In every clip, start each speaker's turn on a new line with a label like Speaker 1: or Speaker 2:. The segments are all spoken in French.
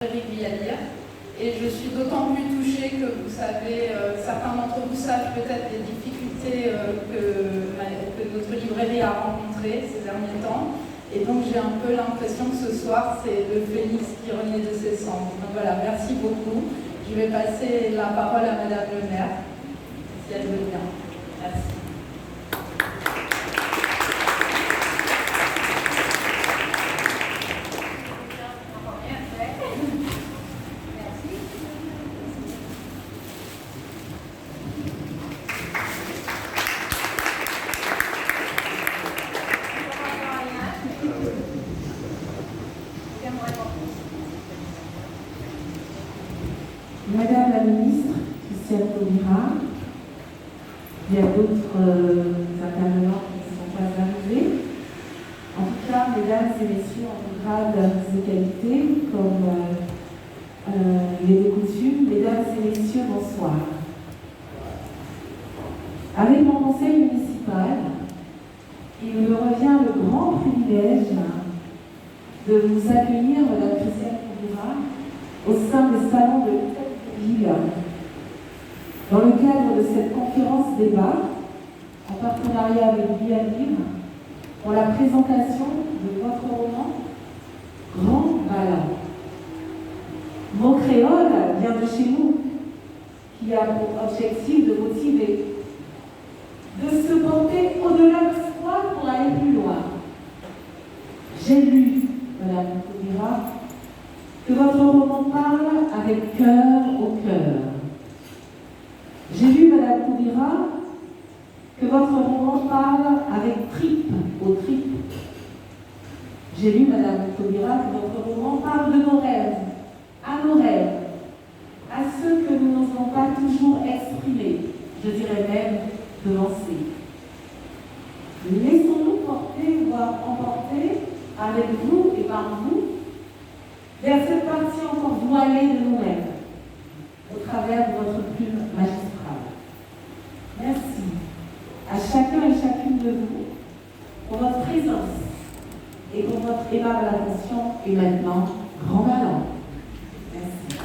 Speaker 1: à lire. Et je suis d'autant plus touchée que vous savez, certains d'entre vous savent peut-être les difficultés que notre librairie a rencontrées ces derniers temps. Et donc j'ai un peu l'impression que ce soir, c'est le phénix qui renaît de ses cendres. Donc voilà, merci beaucoup. Je vais passer la parole à Madame le maire, si elle veut bien. Merci.
Speaker 2: Madame la ministre, Christiane Taubira, il y a d'autres intervenants qui ne sont pas arrivés. En tout cas, mesdames et messieurs, en grade et qualité, comme il est de coutume, mesdames et messieurs, bonsoir. Avec mon conseil municipal, il me revient le grand privilège de vous accueillir, Madame Christiane Taubira, au sein des salons de ville, dans le cadre de cette conférence débat, en partenariat avec Bialim, pour la présentation de votre roman Grand Ballon. Mot créole vient de chez nous, qui a pour objectif de motiver, de se porter au-delà de soi pour aller plus loin. J'ai lu, Madame Taubira, que votre roman parle avec cœur au cœur. J'ai lu, Madame Taubira, que votre roman parle avec tripes aux tripes. J'ai lu, Madame Taubira, que votre roman parle de nos rêves, à nos rêves, à ceux que nous n'osons pas toujours exprimer, je dirais même devancer. Laissons-nous porter, voire emporter, avec vous et par vous, vers cette partie encore voilée de nous-mêmes, au travers de votre plume magistrale. Merci à chacun et chacune de vous pour votre présence et pour votre aimable attention. Et maintenant, grand ballon. Merci.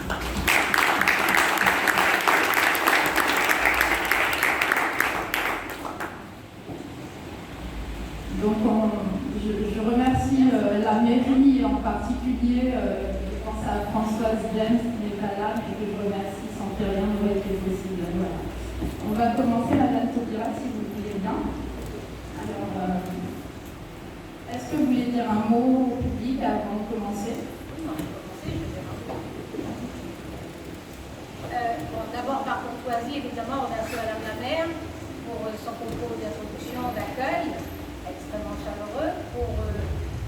Speaker 1: Donc je remercie la mairie en particulier, je pense à Françoise James qui n'est pas là, mais que je remercie sans que rien n'aurait été possible. Voilà. On va commencer, Madame Taubira, si vous voulez bien. Alors, est-ce que vous voulez dire un mot au public avant de commencer?
Speaker 3: D'abord, par courtoisie, évidemment, on remercie Madame la maire pour son propos d'introduction, d'accueil, extrêmement chaleureux, pour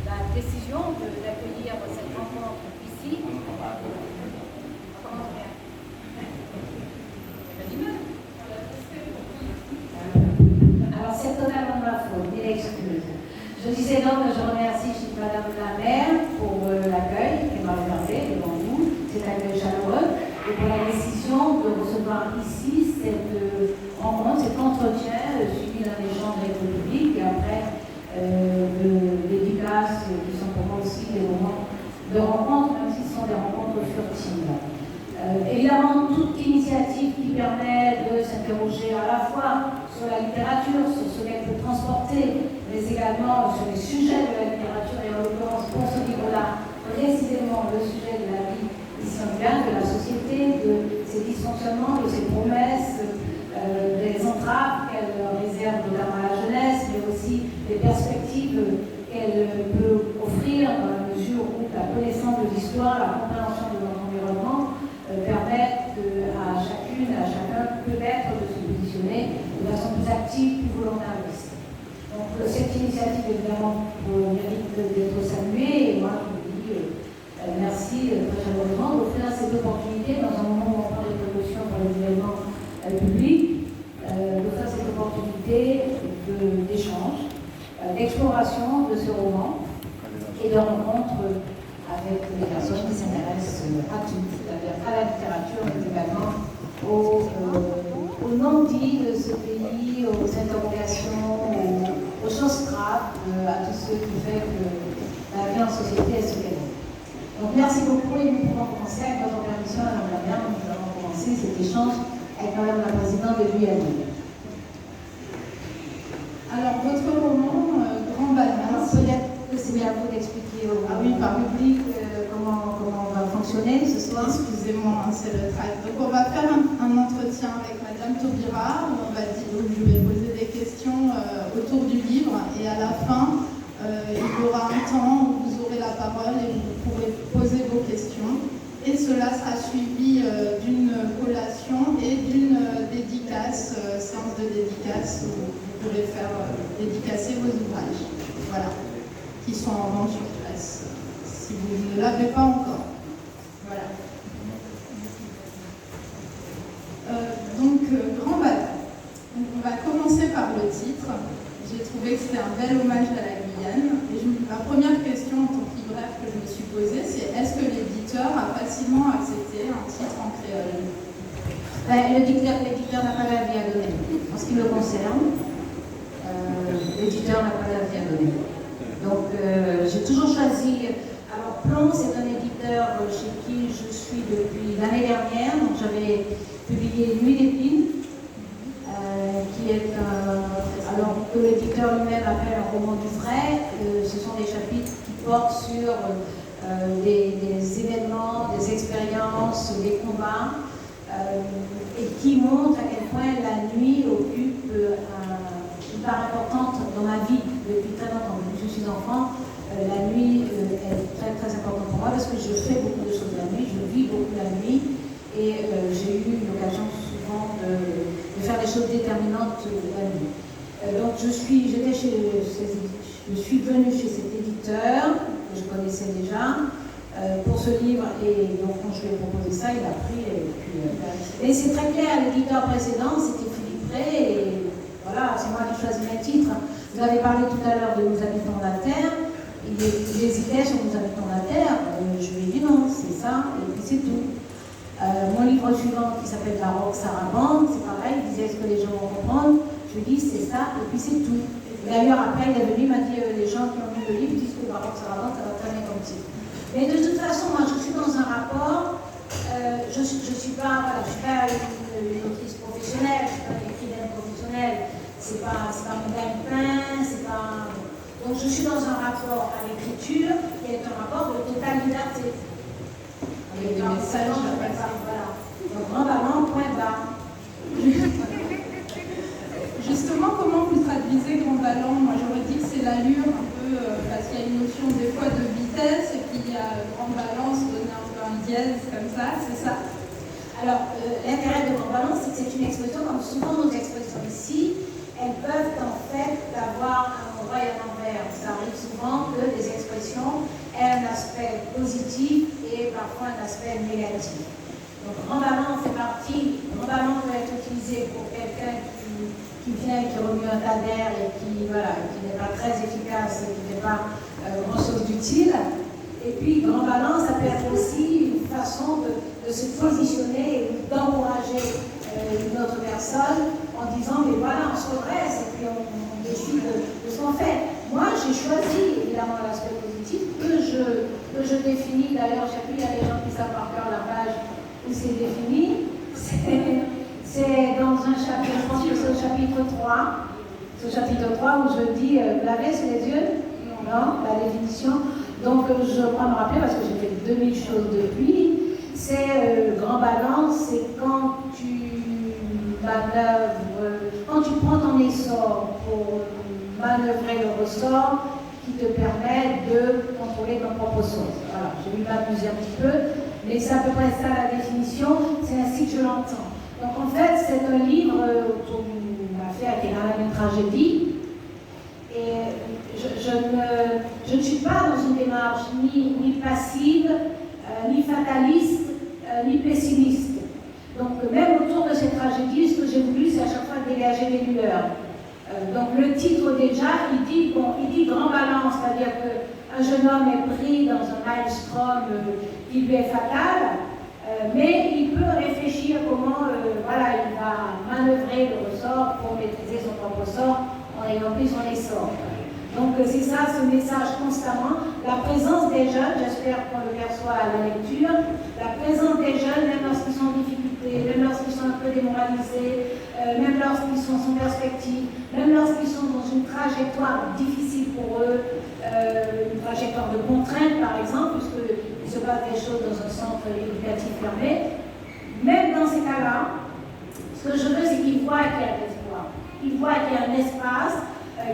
Speaker 3: la décision d'accueillir cette rencontre ici. Alors, c'est totalement ma faute, mille excuses. Je disais donc que je remercie Madame la maire pour l'accueil qu'elle m'a accordé devant vous, cet accueil chaleureux, et pour la décision de recevoir ici cette rencontre, cet entretien suivi d'un échange avec le public et après dédicaces qui sont pour moi aussi des moments de rencontre, même si ce sont des rencontres furtives. Évidemment, toute initiative qui permet de s'interroger à la fois sur la littérature, sur ce qu'elle peut transporter, mais également sur les sujets de la littérature, et en l'occurrence pour ce livre-là, précisément le sujet de la vie ici en Guyane, de la société, de ses dysfonctionnements, de ses promesses, des entraves qu'elle réserve notamment à la jeunesse, mais aussi des perspectives qu'elle peut offrir dans la mesure où la connaissance de l'histoire, la compréhension de notre environnement permettent à chacune et à chacun peut-être de se positionner de façon plus active, plus volontariste. Donc cette initiative évidemment mérite d'être saluée, et moi je vous dis merci très chaleureusement d'offrir cette opportunité dans un moment où on prend des précautions pour les événements publics, d'offrir cette opportunité d'échange, d'exploration de ce roman et de rencontre avec les personnes qui s'intéressent à tout, c'est-à-dire à la littérature, mais également au non-dit de ce pays, aux interrogations, aux choses graves, à tout ce qui fait que la vie en société est ce qu'elle est. Donc merci beaucoup et nous pouvons commencer. Madame la Présidente de lui à dire.
Speaker 1: Alors, votre roman, Grand Balance.
Speaker 3: Peut-être que c'est bien à vous d'expliquer au public comment on va fonctionner ce soir.
Speaker 1: Excusez-moi, c'est le tract. Donc, on va faire un entretien avec Madame Taubira, où je vais poser des questions autour du livre, et à la fin, il y aura un temps où vous aurez la parole et vous pourrez poser vos questions. Et cela sera suivi d'une collation et d'une dédicace, séance de dédicace, où vous pourrez faire dédicacer vos ouvrages, voilà, qui sont en vente sur presse, si vous ne l'avez pas encore. Voilà. Grand Bâton. On va commencer par le titre. J'ai trouvé que c'était un bel hommage à la Guyane. Et la première question en tant que libraire que je me suis posée, c'est est-ce que l'éditeur a facilement accepté un titre en créole?
Speaker 3: L'éditeur n'a pas d'avis à donner. En ce qui me concerne, l'éditeur n'a pas d'avis à donner. Donc, j'ai toujours choisi. Alors, Plomb, c'est un éditeur chez qui je suis depuis l'année dernière. Donc, j'avais publié Nuit d'épines, qui est alors que l'éditeur lui-même appelle un roman du vrai. Ce sont des chapitres qui portent sur des événements, des expériences, des combats, et qui montrent à quel point la nuit occupe une part importante dans ma vie depuis très longtemps. Depuis que je suis enfant, la nuit est très très importante pour moi parce que je fais beaucoup de choses la nuit, je vis beaucoup la nuit, et j'ai eu l'occasion souvent de faire des choses déterminantes la nuit. Donc je suis venue chez cet éditeur que je connaissais déjà pour ce livre, et donc quand je lui ai proposé ça, il a pris. Et c'est très clair, l'éditeur précédent, c'était Philippe Ray, et voilà, c'est moi qui choisis mes titres. Vous avez parlé tout à l'heure de Nous habitons la Terre, il hésitait sur Nous habitons la Terre, je lui ai dit non, c'est ça, et puis c'est tout. Mon livre suivant qui s'appelle La Roque Sarabande, c'est pareil, il disait est-ce que les gens vont comprendre, je lui dis c'est ça, et puis c'est tout. D'ailleurs après il est venu, il m'a dit les gens qui ont lu le livre disent que La Roque Sarabande, ça va très bien comme titre. Mais de toute façon, moi je suis dans un rapport, je suis pas une autrice professionnelle, je suis pas une écrivaine professionnelle, c'est pas mon gagne-pain, c'est pas. Donc je suis dans un rapport à l'écriture qui est un rapport de totale liberté.
Speaker 1: Avec des messages à passer.
Speaker 3: Voilà. Donc Grand Ballon, point barre.
Speaker 1: Justement, comment vous traduisez Grand Ballon? Moi j'aurais dit que c'est l'allure un peu, parce qu'il y a une notion des fois de vitesse, et puis il y a Grand Ballon, se donner un peu un dièse comme ça, c'est ça?
Speaker 3: Alors, l'intérêt de Grand Ballon, c'est que c'est une expression, comme souvent nos expressions ici, elles peuvent en fait avoir un endroit et un envers. Ça arrive souvent que des expressions aient un aspect positif et parfois un aspect négatif. Donc, Grand Ballon fait partie. Grand Ballon peut être utilisé pour quelqu'un qui vient, qui remue un tas d'air et qui n'est pas très efficace, qui n'est pas grand-chose d'utile. Et puis, Grand Ballon, ça peut être aussi une façon de se positionner et d'encourager une autre personne en disant mais voilà, on se redresse et puis on décide de ce qu'on fait. Moi, j'ai choisi évidemment l'aspect positif que je définis. D'ailleurs, je sais plus, il y a des gens qui savent par cœur la page où c'est défini. C'est dans un chapitre, je pense que c'est au chapitre 3. C'est au chapitre 3 où je dis vous l'avez sous les yeux? Non, la définition. Donc, je crois me rappeler parce que j'ai fait 2000 choses depuis. C'est Grand Ballon, c'est quand tu manœuvres, quand tu prends ton essor pour manœuvrer le ressort qui te permet de contrôler ton propre sort. Voilà, je vais m'amuser un petit peu, mais c'est à peu près ça la définition, c'est ainsi que je l'entends. Donc en fait, c'est un livre autour d'une affaire qui est quand même une tragédie, et je ne suis pas dans une démarche ni passive, ni fataliste, ni pessimiste. Donc même autour de cette tragédie, ce que j'ai voulu, c'est à chaque fois dégager les lueurs. Donc le titre déjà, il dit Grand Ballon, c'est-à-dire qu'un jeune homme est pris dans un maelstrom qui lui est fatal, mais il peut réfléchir comment il va manœuvrer le ressort pour maîtriser son propre sort en ayant pris son essor. Donc c'est ça, ce message constamment. La présence des jeunes, j'espère qu'on le perçoit à la lecture, la présence des jeunes, même lorsqu'ils sont en difficulté, même lorsqu'ils sont un peu démoralisés, même lorsqu'ils sont sans perspective, même lorsqu'ils sont dans une trajectoire difficile pour eux, une trajectoire de contrainte par exemple, puisqu'il se passe des choses dans un centre éducatif fermé. Même dans ces cas-là, ce que je veux, c'est qu'ils voient qu'il y a de l'espoir. Ils voient qu'il y a un espace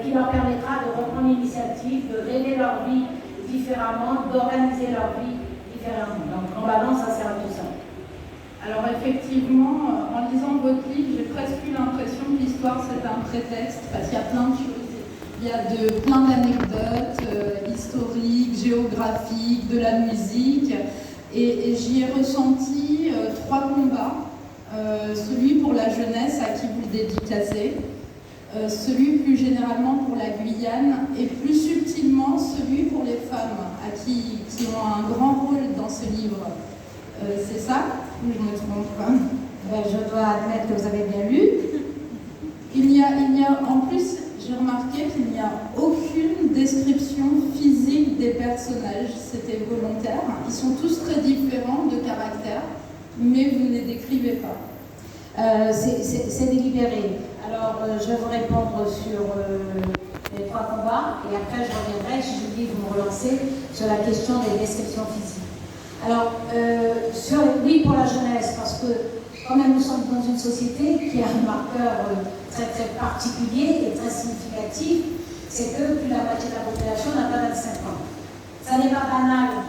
Speaker 3: qui leur permettra de reprendre l'initiative, de rêver leur vie différemment, d'organiser leur vie différemment. Donc en balance, ça sert à tout ça.
Speaker 1: Alors effectivement, en lisant votre livre, j'ai presque eu l'impression que l'histoire c'est un prétexte, parce qu'il y a plein de choses. Il y a plein d'anecdotes historiques, géographiques, de la musique, et j'y ai ressenti 3 combats. Celui pour la jeunesse à qui vous le dédicacez, celui plus généralement pour la Guyane, et plus subtilement celui pour les femmes qui ont un grand rôle dans ce livre. C'est ça ou je me trompe?
Speaker 3: Je dois admettre que vous avez bien lu.
Speaker 1: Il y a en plus, j'ai remarqué qu'il n'y a aucune description physique des personnages, c'était volontaire. Ils sont tous très différents de caractère, mais vous ne les décrivez pas.
Speaker 3: C'est délibéré. Alors, je vais vous répondre sur les 3 combats, et après je reviendrai, si je dis vous me relancez, sur la question des descriptions physiques. Alors, oui pour la jeunesse, parce que quand même nous sommes dans une société qui a un marqueur très très particulier et très significatif, c'est que plus la moitié de la population n'a pas 25 ans. Ça n'est pas banal,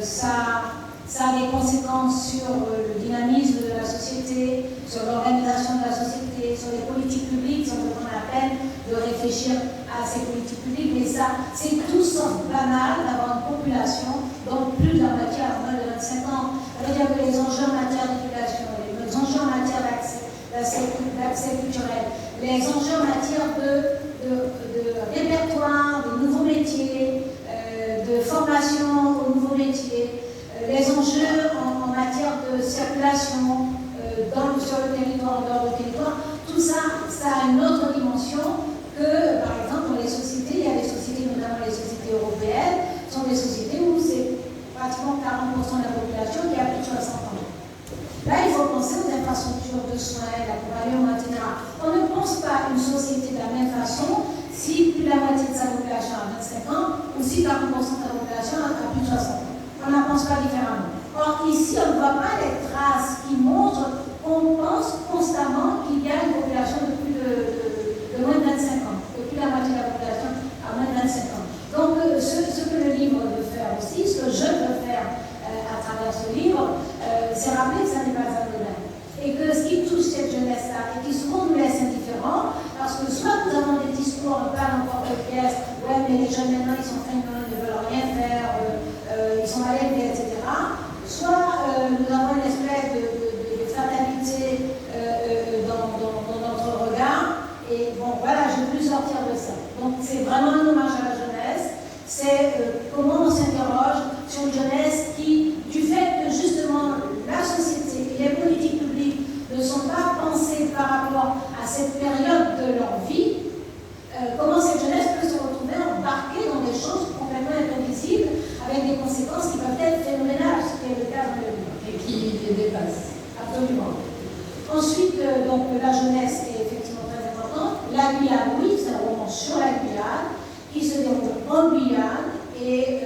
Speaker 3: ça a des conséquences sur le dynamisme de la société, sur l'organisation de la société, sur les politiques publiques, si on peut prendre la peine de réfléchir à ces politiques publiques, mais ça, c'est tout sauf banal d'avoir une population dont plus de la moitié a moins de 25 ans. Ça veut dire que les enjeux en matière d'éducation, les enjeux en matière d'accès culturel, les enjeux en matière de répertoire, de nouveaux métiers, de formation aux nouveaux métiers, les enjeux en matière de circulation sur le territoire, en dehors du territoire, tout ça, ça a une autre dimension que, par exemple, dans les sociétés, il y a des sociétés, notamment les sociétés européennes, sont des sociétés où c'est pratiquement 40% de la population qui a plus de 60 ans. Là, il faut penser aux infrastructures de soins, d'accompagnement, etc. On ne pense pas une société de la même façon si plus de la moitié de sa population a 25 ans ou si 40% de sa population a plus de 60 ans. On n'en pense pas différemment. Or, ici, on ne voit pas les traces qui montrent qu'on pense constamment qu'il y a une population de moins de 25 ans, que plus de la moitié de la population a moins de 25 ans. Donc, ce que le livre veut faire aussi, ce que je veux faire à travers ce livre, c'est rappeler que ça n'est pas anodin. Et que ce qui touche cette jeunesse-là, et qui souvent nous laisse indifférents, parce que soit nous avons des discours un peu à l'emporte-pièce, ouais, mais les jeunes maintenant, ils sont feignants, ils ne veulent rien faire, ils sont mal élevés, etc. Soit nous avons une espèce de fatalité dans notre regard, et bon, voilà, je veux plus sortir de ça. Donc, c'est vraiment un hommage à la jeunesse, c'est comment on s'interroge sur une jeunesse qui, du fait que justement la société et les politiques publiques ne sont pas pensées par rapport à cette période de leur vie, comment cette jeunesse peut se retrouver embarquée dans des choses complètement imprévisibles avec des conséquences qui peuvent être phénoménales, ce qui est le cas dans le livre.
Speaker 1: Et qui les dépassent.
Speaker 3: Absolument. Ensuite, donc, la jeunesse est effectivement très importante. La Guyane, oui, c'est un roman sur la Guyane, qui se déroule en Guyane. Et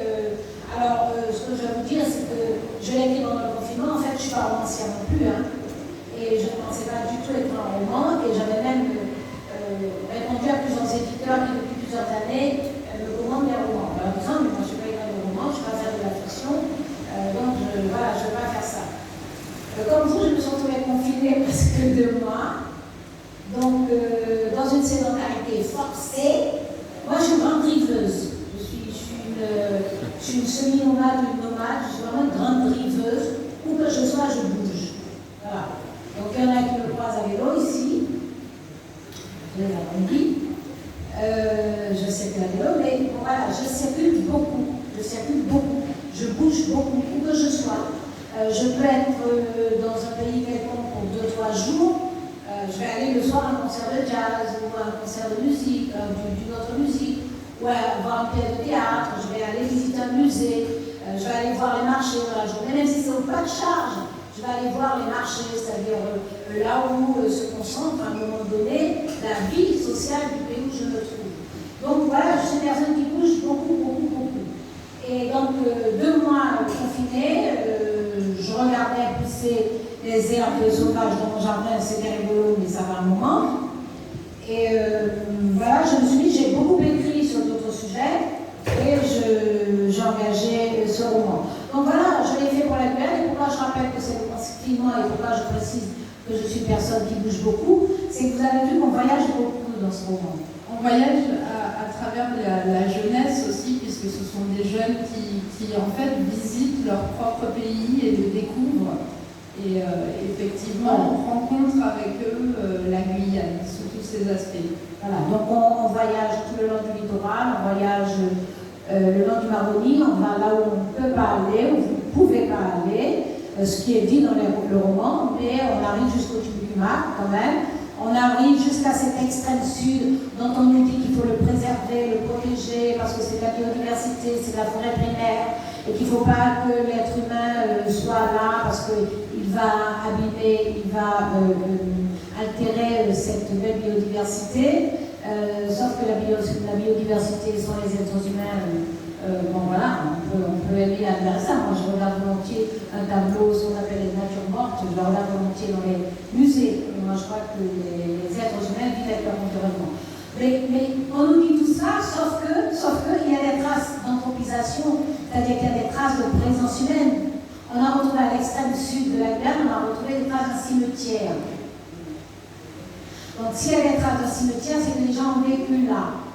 Speaker 3: alors, ce que je vais vous dire, c'est que je l'ai écrit pendant le confinement. En fait, je ne suis pas romancière non plus. Et je ne pensais pas du tout être un roman. Et j'avais même répondu à plusieurs éditeurs qui, depuis plusieurs années, me commandent des romans. Alors, en disant, mais moi, je ne vais pas écrire de romans, je ne vais pas faire de la fiction. Donc, voilà, je ne vais pas faire ça. Comme vous, je me suis retrouvée confinée presque 2 mois. Donc, dans une sédentarité forcée, moi, je suis une grande driveuse. Je suis une semi-nomade, une nomade. Je suis vraiment une grande driveuse. Où que je sois, je bouge. Voilà. Donc, il y en a qui me croisent à vélo ici. Je les apprendis. Je circule à vélo, mais bon, voilà, je circule beaucoup. Je bouge beaucoup, où que je sois. Je peux être dans un pays quelconque pour 2-3 jours. Je vais aller le soir à un concert de jazz ou à un concert de musique, d'une autre musique, ou voir une pièce de théâtre. Je vais aller visiter un musée. Je vais aller voir les marchés dans la journée, même si c'est au pas de charge. je vais aller voir les marchés, c'est-à-dire là où se concentre à un moment donné la vie sociale du pays où je me trouve. Donc voilà, je suis une personne qui bouge beaucoup. Et donc 2 mois confinés, je regardais pousser les herbes sauvages dans mon jardin, c'était rigolo, mais ça va un moment. Et voilà, je me suis dit, j'ai beaucoup écrit sur d'autres sujets et j'ai engagé ce roman. Donc voilà, je l'ai fait pour la Guyane, et pourquoi je rappelle que c'est le confinement et pourquoi je précise que je suis une personne qui bouge beaucoup, c'est que vous avez vu qu'on voyage beaucoup dans ce roman.
Speaker 1: On voyage à travers la jeunesse aussi, puisque ce sont des jeunes qui en fait visitent leur propre pays et le découvrent. Et effectivement, on rencontre avec eux la Guyane sous tous ces aspects.
Speaker 3: Voilà, donc on voyage tout le long du littoral, on voyage le long du Maroni, on va là où on ne peut pas aller, où vous ne pouvez pas aller, ce qui est dit dans le roman, mais on arrive jusqu'au Tubucumac quand même. On arrive jusqu'à cet extrême sud dont on nous dit qu'il faut le préserver, le protéger, parce que c'est de la biodiversité, c'est de la forêt primaire, et qu'il ne faut pas que l'être humain soit là, parce qu'il va abîmer, il va altérer cette belle biodiversité. Sauf que la biodiversité sont les êtres humains. Bon voilà, on peut aimer admirer ça. Moi je regarde volontiers un tableau, ce qu'on appelle les natures mortes, je la regarde volontiers dans les musées. Moi je crois que les êtres humains vivent avec leur environnement. Mais on nous dit tout ça, sauf que il y a des traces d'anthropisation, c'est-à-dire qu'il y a des traces de présence humaine. On a retrouvé à l'extrême sud de la Guyane, on a retrouvé des traces d'un cimetière. Donc s'il y a des traces d'un cimetière, c'est que les gens ont vécu là.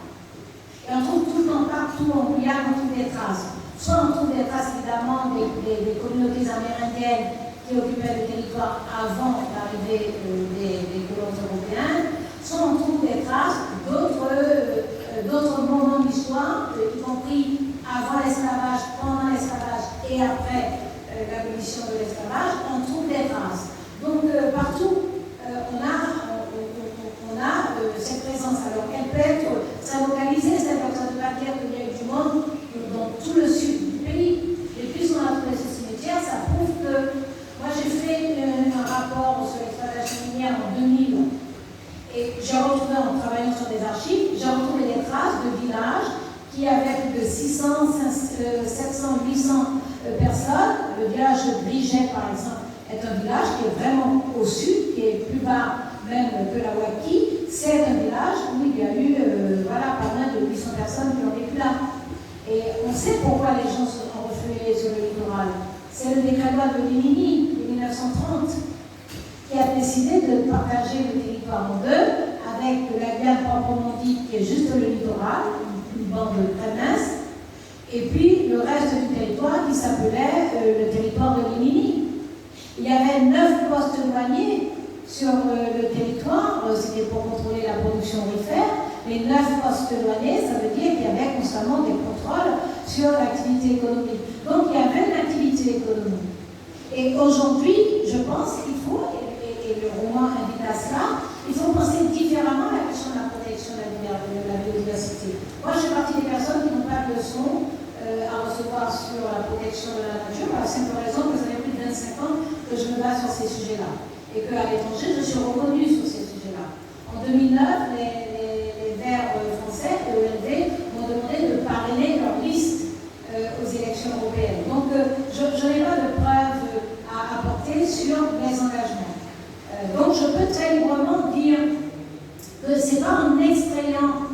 Speaker 3: Et on trouve tout le temps, partout en Guyane, on trouve des traces. Soit on trouve des traces évidemment des communautés amérindiennes qui occupaient le territoire avant l'arrivée des colons européens, soit on trouve des traces d'autres moments de l'histoire, y compris avant l'esclavage, pendant l'esclavage et après l'abolition de l'esclavage, on trouve des traces. Donc partout, on a cette présence. Alors elle peut être très localisée, c'est-à-dire que ça ne veut pas dire qu'il y a eu du monde dans tout le sud du pays. Et puisqu'on a trouvé ce cimetière, ça prouve que moi j'ai fait un rapport sur l'exploitation minière en 2000 et j'ai retrouvé, en travaillant sur des archives, j'ai retrouvé des traces de villages qui avaient plus de 600, 700, 800 personnes. Le village de Briget, par exemple, est un village qui est vraiment au sud, qui est plus bas même que la Waki. C'est un village où il y a eu pas moins de 800 personnes qui ont vécu là. Et on sait pourquoi les gens se sont refugiés sur le littoral. C'est le décret-loi de Rimini de 1930 qui a décidé de partager le territoire en deux, avec la Guyane proprement dite qui est juste le littoral, une bande très mince, et puis le reste du territoire qui s'appelait le territoire de Rimini. Il y avait 9 postes douaniers sur le territoire, c'était pour contrôler la production aurifère. Les 9 postes douaniers, ça veut dire qu'il y avait constamment des contrôles sur l'activité économique. Donc il y avait une activité économique. Et aujourd'hui, je pense qu'il faut, et le roman invite à cela, il faut penser différemment à la question de la protection de la biodiversité. Moi, je fais partie des personnes qui n'ont pas de leçon à recevoir sur la protection de la nature, pour la simple raison que ça fait plus de 25 ans que je me base sur ces sujets-là. Et qu'à l'étranger, je suis reconnue sur ces sujets-là. En 2009, les Verts français, ELD, m'ont demandé de parrainer leur liste aux élections européennes. Donc, je n'ai pas de preuves à apporter sur mes engagements. Donc, je peux très librement dire que ce n'est pas en extrayant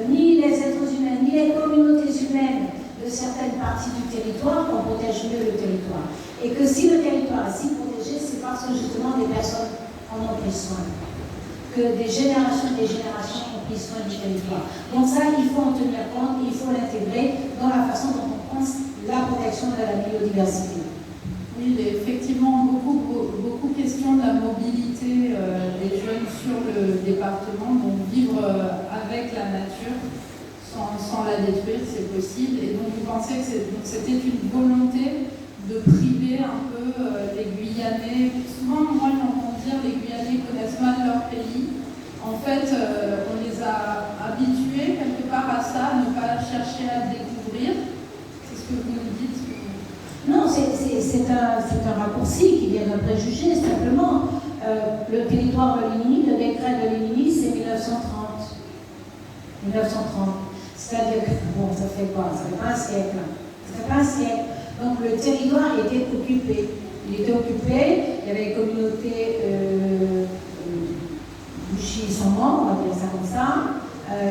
Speaker 3: ni les êtres humains, ni les communautés humaines de certaines parties du territoire qu'on protège mieux le territoire. Et que si le territoire est si protégé, c'est parce que justement des personnes en ont pris soin. Que des générations ont pris soin du territoire. Donc ça, il faut en tenir compte, il faut l'intégrer dans la façon dont on pense la protection de la biodiversité.
Speaker 1: Oui, il est effectivement beaucoup question de la mobilité des jeunes sur le département, donc vivre avec la nature sans la détruire, c'est possible. Et donc vous pensez que c'était une volonté de priver un peu les Guyanais. Souvent, moi j'entends dire les Guyanais connaissent mal leur pays. En fait, on les a habitués quelque part à ça, à ne pas chercher à le découvrir. C'est ce que vous nous dites.
Speaker 3: Non, c'est c'est un raccourci qui vient d'un préjugé, simplement. Le territoire de Lénini, le décret de Lénini, c'est 1930. 1930. C'est-à-dire que, bon, ça fait quoi? Ça fait pas un siècle. Ça fait pas un siècle. Donc le territoire était occupé. Il était occupé, il y avait les communautés Bouchy-Saman, on va dire ça comme ça.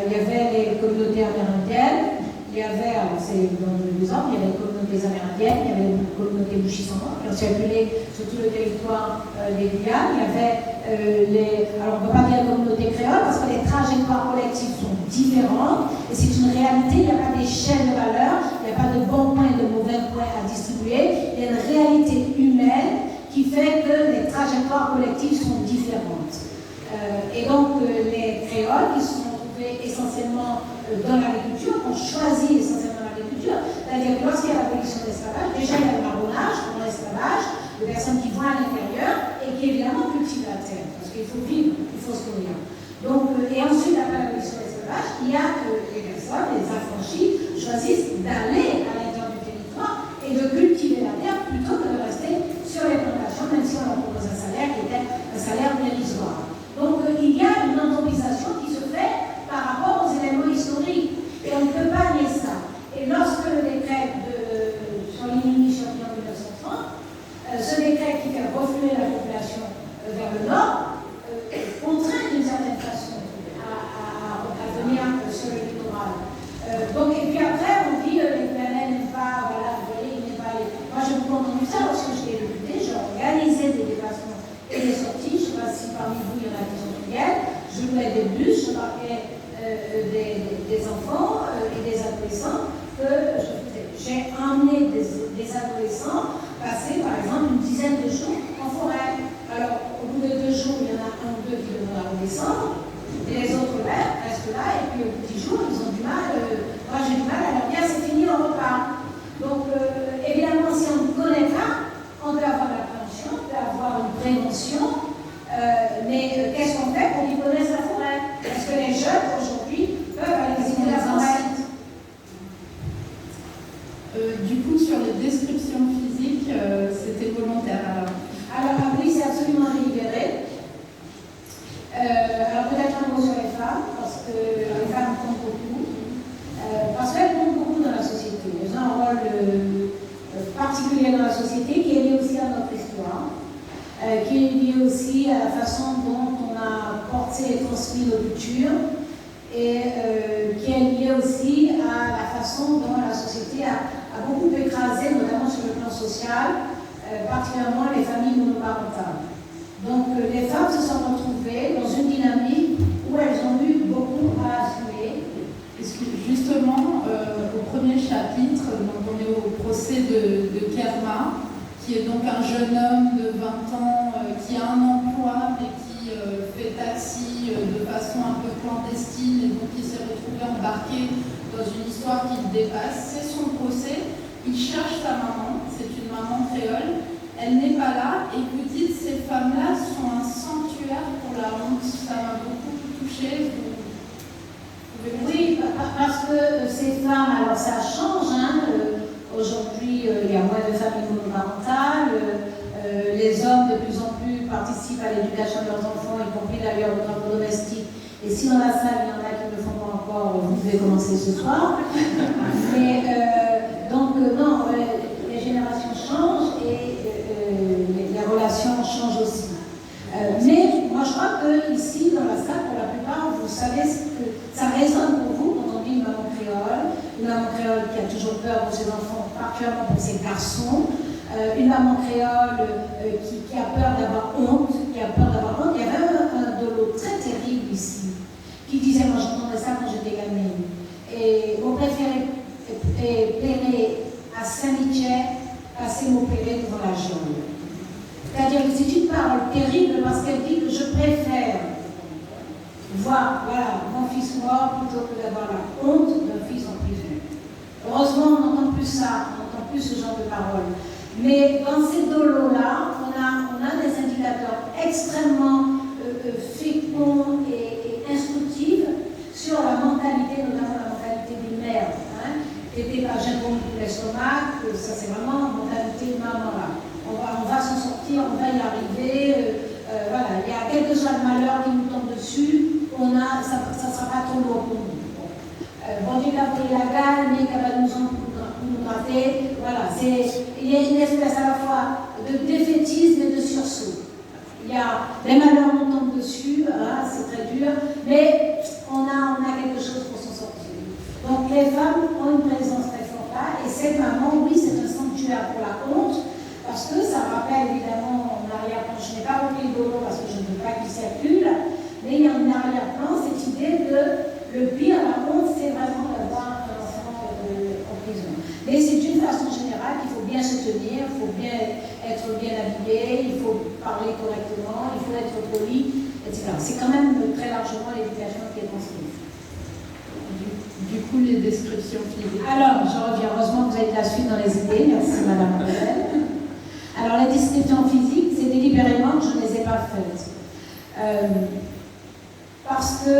Speaker 3: Il y avait les communautés amérindiennes. Il y avait, alors c'est dans l'exemple, il y avait les communautés amérindiennes, il y avait les communautés Bouchy-Saman qui ont circulé sur tout le territoire des Guyanes. Il y avait alors on ne peut pas dire communauté créole parce que les trajectoires collectives sont différentes et c'est une réalité, il n'y a pas d'échelle de valeur, il n'y a pas de bons points et de mauvais points à distribuer, il y a une réalité humaine qui fait que les trajectoires collectives sont différentes. Et donc les créoles qui sont retrouvés essentiellement dans l'agriculture, ont choisi essentiellement l'agriculture, c'est-à-dire que lorsqu'il y a l'abolition de l'esclavage, déjà il y a le marronnage, pendant l'esclavage, de personnes qui vont à l'intérieur et qui évidemment cultivent la terre, parce qu'il faut vivre, il faut se nourrir. Donc, et ensuite, après l'abolition de l'esclavage, il y a les personnes, les affranchis, choisissent d'aller à l'intérieur du territoire et de cultiver la terre plutôt que de rester sur les plantations, même si on leur propose un salaire qui était un salaire dérisoire. Donc, il y a une anthropisation qui se fait par rapport aux éléments historiques. Et on ne peut pas nier ça. Et lorsque le décret sur Lénini sorti en 1930, ce décret qui fait refluer la population vers le nord, contraint d'une certaine façon à venir sur le littoral. Donc, et puis après, on dit les Guyanais n'aiment pas, voilà, vous voyez, ils n'aiment pas les... Moi, j'ai beaucoup entendu ça lorsque j'étais députée, j'ai organisé des déplacements et des sorties. Je ne sais pas si parmi vous, il y en a qui sont fidèles. Je louais des bus, je marquais des enfants et des adolescents que j'ai emmené des adolescents passer par exemple une dizaine de jours en forêt. Alors au bout de 2 jours, il y en a 1 ou 2 qui devront redescendre et les autres restent là et puis au petit jour, ils ont du mal. Moi j'ai du mal à leur dire c'est fini, on repart. Donc évidemment, si on ne connaît pas, on doit avoir la prévention, on doit avoir une prévention. Mais qu'est-ce qu'on fait pour qu'ils connaissent la forêt? Est-ce que les jeunes aujourd'hui peuvent aller visiter la forêt?
Speaker 1: Du coup, sur les descriptions physiques, c'était volontaire
Speaker 3: Alors oui, c'est absolument délibéré. Alors peut-être un mot sur les femmes, parce que les femmes comptent beaucoup. Parce qu'elles comptent beaucoup dans la société. Elles ont un rôle particulier dans la société qui est lié aussi à notre histoire. Qui est lié aussi à la façon dont on a porté et transmis nos cultures et qui est lié aussi à la façon dont la société a beaucoup écrasé, notamment sur le plan social, particulièrement les familles monoparentales. Donc les femmes se sont retrouvées dans une dynamique où elles ont eu beaucoup à assumer.
Speaker 1: Justement, au premier chapitre, donc on est au procès de Kerma, qui est donc un jeune homme de 20 ans qui a un emploi mais qui fait taxi de façon un peu clandestine et donc qui s'est retrouvé embarqué dans une histoire qui le dépasse. C'est son procès, il cherche sa maman, c'est une maman créole, elle n'est pas là et vous dites ces femmes-là sont un sanctuaire pour la honte. Ça m'a beaucoup touchée.
Speaker 3: Oui, parce que ces femmes, alors ça change, hein, aujourd'hui, il y a moins de familles monoparentales. Les hommes, de plus en plus, participent à l'éducation de leurs enfants, y compris d'ailleurs aux travaux domestiques. Et si dans la salle, il y en a qui ne le font pas encore, vous devez commencer ce soir. Mais donc, non, les générations changent et les relations changent aussi. Mais moi, je crois que ici, dans la salle, pour la plupart, vous savez que ça résonne pour vous quand on dit une maman créole qui a toujours peur pour ses enfants, particulièrement pour ses garçons, une maman créole qui a peur d'avoir honte, Il y avait un de l'eau très terrible ici, qui disait, moi j'entendais ça quand j'étais gamine, et on préférait pérer à Saint-Michel passer m'opérer devant la jambe. C'est-à-dire que c'est une parole terrible parce qu'elle dit que je préfère voir mon fils mort plutôt que d'avoir la honte d'un fils en prison. Heureusement, on n'entend plus ça, on n'entend plus ce genre de paroles. Mais dans ces dolos-là, on a des indicateurs extrêmement féconds et instructifs sur la mentalité, notamment la mentalité d'une mère. Qui était pas gingonne pour l'estomac, ça c'est vraiment la mentalité de maman là. dire on va y arriver, voilà, il y a quel que soit le malheur qui nous tombe dessus, ça ne sera pas trop lourd pour nous. Bon Dieu a pris la gale, mais qu'il va nous gratter, voilà, il y a une espèce à la fois de défaitisme et de sursaut. Il y a les malheurs nous tombent dessus, hein, c'est très dur, mais on a quelque chose pour s'en sortir. Donc les femmes ont une présence très forte là, et cette maman, oui, c'est un sanctuaire pour la honte, parce que ça rappelle évidemment en arrière-plan, je n'ai pas repris le boulot parce que je ne veux pas qu'il circule, mais il y a en arrière-plan cette idée que le pire, la honte, c'est vraiment d'avoir un enfant en prison. Mais c'est une façon générale qu'il faut bien se tenir, il faut bien être bien habillé, il faut parler correctement, il faut être poli, etc. C'est quand même très largement l'éducation qui est transmise.
Speaker 1: Du coup, les descriptions physiques.
Speaker 3: Alors, je reviens. Heureusement que vous avez de la suite dans les idées. Merci, Madame Rebelle. Alors, les descriptions physiques, c'est délibérément que je ne les ai pas faites. Parce que,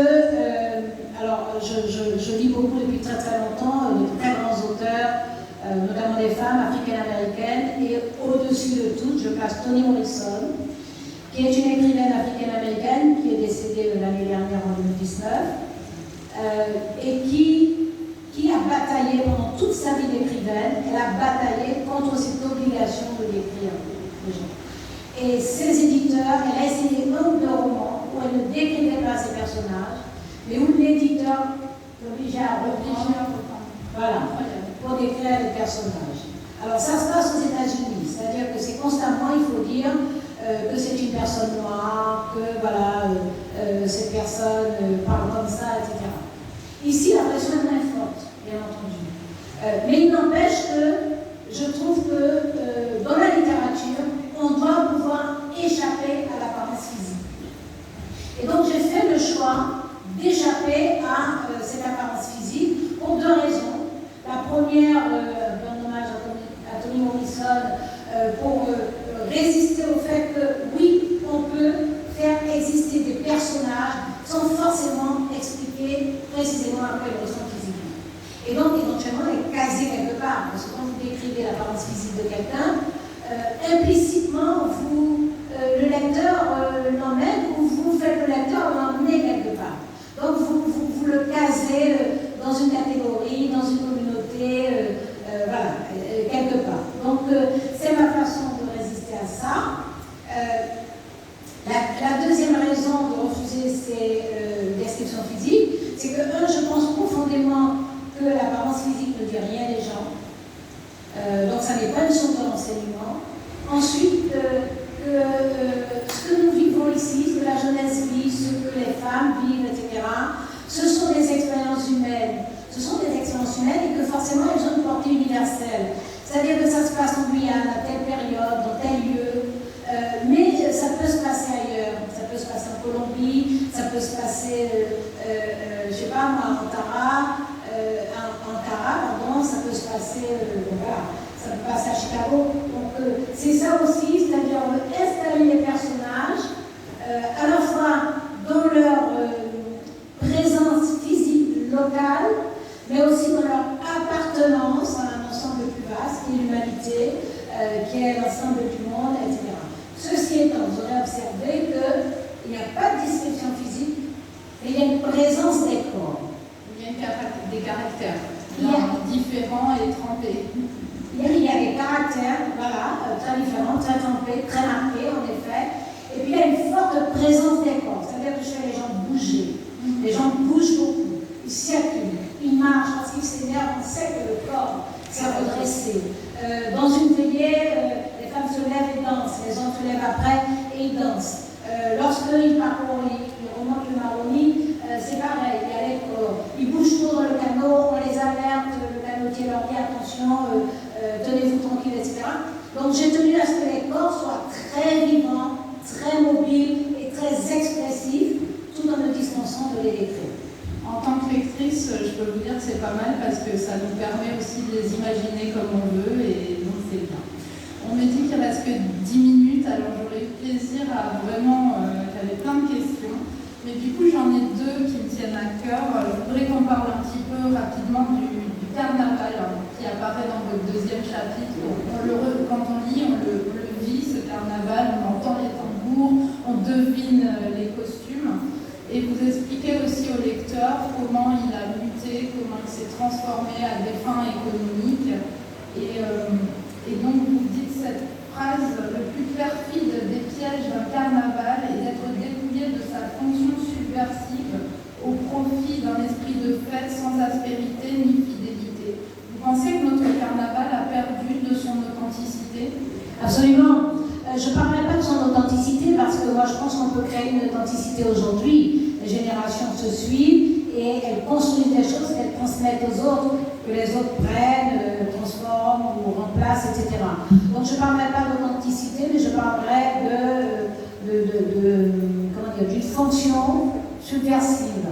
Speaker 3: alors, je lis beaucoup depuis très très longtemps de très grands auteurs, notamment des femmes africaines-américaines, et au-dessus de tout, je place Toni Morrison, qui est une écrivaine africaine-américaine qui est décédée l'année dernière en 2019, et qui a bataillé pendant toute sa vie d'écrivaine, elle a bataillé contre cette obligation de l'écrire les gens. Et ses éditeurs, elle a essayé un ou deux romans où elle ne décrivait pas ses personnages, mais où l'éditeur l'obligeait à reprendre, voilà, pour décrire les personnages. Alors ça se passe aux États-Unis, c'est-à-dire que c'est constamment, il faut dire, que c'est une personne noire, que voilà, cette personne parle comme ça, etc. Ici, la pression est moins forte, bien entendu. Mais il n'empêche que je trouve que dans la littérature, on doit pouvoir échapper à l'apparence physique. Et donc j'ai fait le choix d'échapper à cette apparence physique pour deux raisons. La première, un hommage à Toni Morrison, pour résister au fait que oui, on peut faire exister des personnages sans forcément expliquer précisément à quoi ils ressemblent physiquement. Et donc éventuellement les caser quelque part, parce que quand vous décrivez l'apparence physique de quelqu'un, implicitement, le lecteur l'emmène ou vous faites le lecteur l'emmener quelque part. Donc vous le casez dans une catégorie, dans une communauté, voilà, quelque part. Donc c'est ma façon de résister à ça. La deuxième raison de refuser ces descriptions physiques, c'est que, je pense profondément que l'apparence physique ne dit rien des gens. Donc ça n'est pas une source de renseignement. Ensuite, ce que nous vivons ici, ce que la jeunesse vit, ce que les femmes vivent, etc., ce sont des expériences humaines. Ce sont des expériences humaines et que forcément elles ont une portée universelle. C'est-à-dire que ça se passe en Guyane, à telle période, dans tel lieu, mais ça peut se passer ailleurs. Ça peut se passer en Colombie, ça peut se passer, je ne sais pas moi, en Ankara, ça peut se passer, voilà, ça peut passer à Chicago. Donc c'est ça aussi, c'est-à-dire installer les personnages à la fois dans leur présence physique locale, mais aussi dans leur appartenance à un ensemble plus vaste, qui est l'humanité, qui est l'ensemble du monde, etc. Ceci étant, vous aurez observé qu'il n'y a pas de description physique, mais il y a une présence des corps.
Speaker 1: Il y a des caractères différents et trempés.
Speaker 3: Il y a des caractères, voilà, très différents, très trempés, très marqués, en effet. Et puis il y a une forte présence des corps, c'est-à-dire que je fais les gens bouger. Les gens bougent beaucoup, ils circulent, ils marchent, parce qu'ils s'énervent, on sait que le corps s'est redressé. Dans une veillée, les femmes se lèvent et dansent, les hommes se lèvent après et ils dansent. Lorsqu'ils parcourent, ils remontent le Maroni, c'est pareil, il y a les corps. Ils bougent tout dans le canot, on les alerte, le canotier leur dit attention, tenez-vous tranquille, etc. Donc j'ai tenu à ce que les corps soient très vivants, très mobiles et très expressifs, tout en me dispensant de les décrire.
Speaker 1: En tant que lectrice, je peux vous dire que c'est pas mal parce que ça nous permet aussi de les imaginer comme on veut et donc c'est bien. On me dit qu'il ne reste que 10 minutes, alors j'aurais eu plaisir à vraiment... j'avais plein de questions, mais du coup j'en ai deux qui me tiennent à cœur. Je voudrais qu'on parle un petit peu rapidement du carnaval qui apparaît dans votre deuxième chapitre. Quand on lit, on le vit, ce carnaval, et vous expliquez aussi au lecteur comment il a muté, comment il s'est transformé à des fins économiques. Et donc vous dites cette phrase: le plus perfide des pièges d'un carnaval est d'être dépouillé de sa fonction subversive au profit d'un esprit de fête sans aspérité ni fidélité. Vous pensez que notre carnaval a perdu de son authenticité?
Speaker 3: Absolument. Je ne parlerai pas de son authenticité parce que moi je pense qu'on peut créer une authenticité aujourd'hui. Les générations se suivent et elles construisent des choses qu'elles transmettent aux autres, que les autres prennent, transforment ou remplacent, etc. Donc je ne parlerai pas d'authenticité, mais je parlerai d'une fonction subversive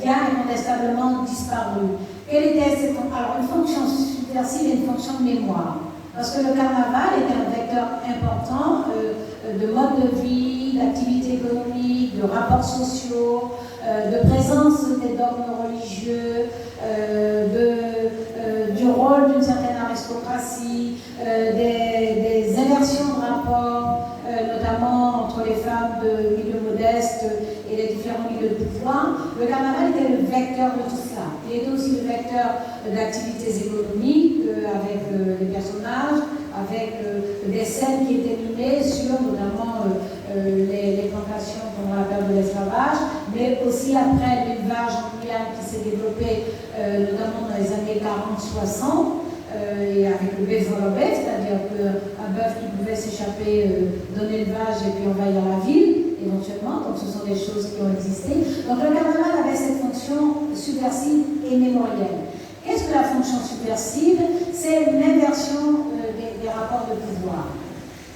Speaker 3: qui a incontestablement disparu. Quelle était cette fonction? Alors une fonction subversive et une fonction de mémoire. Parce que le carnaval est un vecteur important de mode de vie, d'activité économique, de rapports sociaux, de présence des dogmes religieux, du rôle d'une certaine aristocratie, des inversions de rapports, notamment entre les femmes de milieux modestes et les différents milieux de pouvoir. Le carnaval était le vecteur de tout cela. Il était aussi le vecteur d'activités économiques avec des personnages, avec des scènes qui étaient mimées sur notamment les plantations pendant la période de l'esclavage, mais aussi après l'élevage en Guyane qui s'est développé notamment dans les années 40-60. Et avec le bœuf dans le bœuf, c'est-à-dire qu'un bœuf qui pouvait s'échapper d'un élevage et puis envahir la ville, éventuellement, donc ce sont des choses qui ont existé. Donc le carnaval avait cette fonction subversive et mémorielle. Qu'est-ce que la fonction subversive? C'est l'inversion des rapports de pouvoir.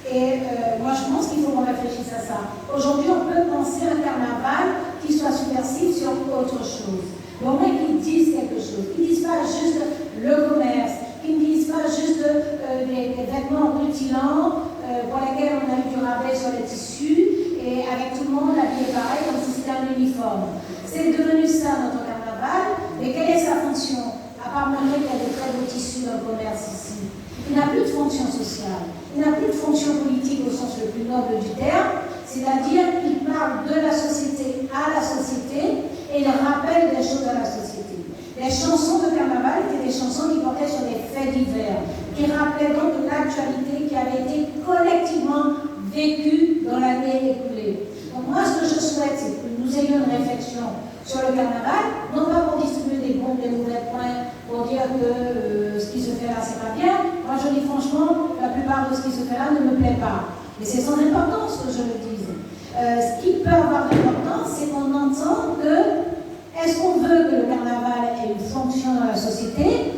Speaker 3: Et moi je pense qu'il faut qu'on réfléchisse à ça. Aujourd'hui on peut penser un carnaval qui soit subversif sur autre chose. Mais au moins qu'ils disent quelque chose, qu'ils ne disent pas juste le commerce, qu'ils ne disent pas juste des vêtements rutilants pour lesquels on a eu du rabais sur les tissus et avec tout le monde habillé pareil comme si c'était un uniforme. C'est devenu ça notre carnaval, mais quelle est sa fonction? À part montrer qu'il y a de très beaux tissus dans le commerce ici. Il n'a plus de fonction sociale, il n'a plus de fonction politique au sens le plus noble du terme, c'est-à-dire qu'il parle de la société à la société et il rappelle des choses à la société. Les chansons de carnaval étaient des chansons qui portaient sur des faits divers, qui rappelaient donc l'actualité qui avait été collectivement vécue dans l'année écoulée. Donc moi, ce que je souhaite, c'est que nous ayons une réflexion sur le carnaval, non pas pour distribuer des bons, des mauvais points, pour dire que ce qui se fait là, c'est pas bien. Moi, je dis franchement, la plupart de ce qui se fait là ne me plaît pas. Mais c'est sans importance que je le dise. Ce qui peut avoir de l'importance, c'est qu'on entend que est-ce qu'on veut que le carnaval ait une fonction dans la société?